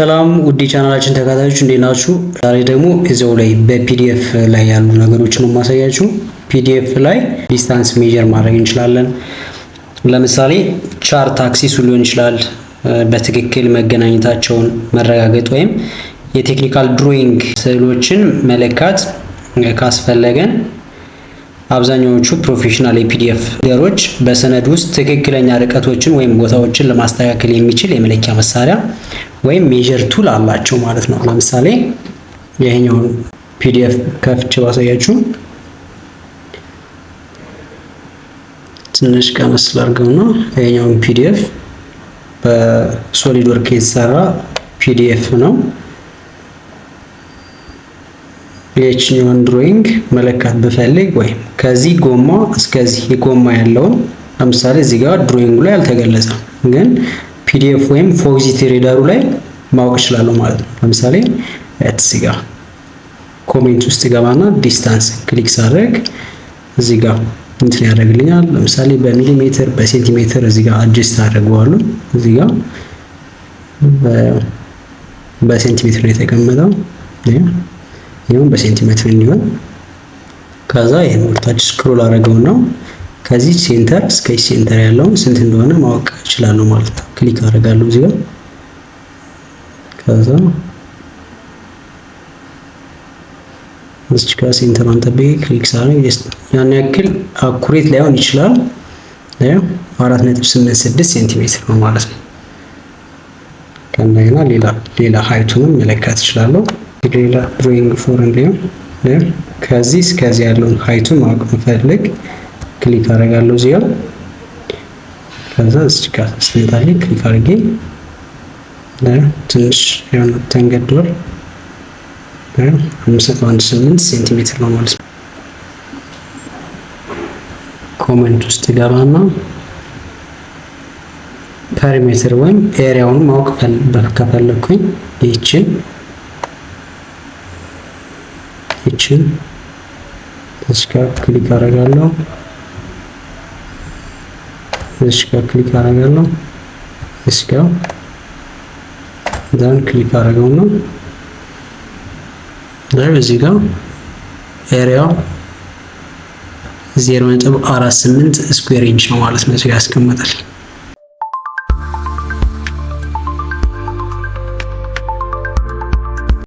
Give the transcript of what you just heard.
ሰላም ውድ ቻናላችን ተከታታዮች እንዴት ናችሁ? ዛሬ ደግሞ እዛው ላይ በፒዲኤፍ ላይ ያሉ ነገሮችን ነው ማሳያችሁ። ፒዲኤፍ ላይ ዲስታንስ ሜጀር ማድረግ እንችላለን። ለምሳሌ ቻርት አክሲስ ሊሆን ይችላል፣ በትክክል መገናኘታቸውን መረጋገጥ ወይም የቴክኒካል ድሮይንግ ስዕሎችን መለካት ካስፈለገን አብዛኛዎቹ ፕሮፌሽናል የፒዲኤፍ ሪደሮች በሰነድ ውስጥ ትክክለኛ ርቀቶችን ወይም ቦታዎችን ለማስተካከል የሚችል የመለኪያ መሳሪያ ወይም ሜጀር ቱል አላቸው ማለት ነው። ለምሳሌ ይሄኛውን ፒዲኤፍ ከፍቼ ባሳያችሁ ትንሽ ቀመስ ላድርገውና ይሄኛውን ፒዲኤፍ በሶሊድ ወርክ የተሰራ ፒዲኤፍ ነው። የችኛውን ድሮይንግ መለካት ብፈልግ ወይም ከዚህ ጎማ እስከዚህ የጎማ ያለውን ለምሳሌ እዚህ ጋር ድሮይንጉ ላይ አልተገለጸም፣ ግን ፒዲኤፍ ወይም ፎግዚት ሪደሩ ላይ ማወቅ እችላለሁ ማለት ነው። ለምሳሌ እዚህ ጋር ኮሜንት ውስጥ ገባና ዲስታንስ ክሊክ ሳደርግ እዚህ ጋር እንትን ያደርግልኛል። ለምሳሌ በሚሊሜትር በሴንቲሜትር እዚህ ጋር አድጀስት አደርገዋለሁ። እዚህ ጋር በሴንቲሜትር ነው የተቀመጠው። ይሄን በሴንቲሜትር እንዲሆን ከዛ ይሄን ወርታች ስክሮል አደረገውና ከዚህ ሴንተር እስከ ሴንተር ያለው ስንት እንደሆነ ማወቅ እችላለሁ ማለት ነው። ክሊክ አደርጋለሁ እዚህ ጋር ከዛ እዚህ ጋር ሴንተሩን ጠብቄ ክሊክ ሳደርግ ያን ያክል አኩሬት ላይሆን ይችላል። 4.86 ሴንቲሜትር ነው ማለት ነው። ከእንደገና ሌላ ሃይቱንም መለካት እችላለሁ። ሌላ ድሮይንግ ፎር እንዲሁ ከዚህ እስከዚህ ያለውን ሃይቱን ማወቅ መፈልግ ክሊክ አደርጋለሁ እዚህ ጋር ከዛ እዚህ ጋር ስንታሊ ክሊክ አድርጌ ትንሽ የሆነ ተንገዷል 5.18 ሴንቲሜትር ነው ማለት ነው። ኮሜንት ውስጥ ገባና ፐሪሜትር ወይም ኤሪያውን ማወቅ ከፈለኩኝ ይችን እዚህ ጋር ክሊክ አደርጋለሁ። እዚህ ጋር ክሊክ አደርጋለሁ። እዚህ ጋር ዳን ክሊክ አደርገውና እዚህ ጋር ኤሪያው 0.48 ስኩዌር ኢንች ነው ማለት ነው እዚህ ያስቀምጣል።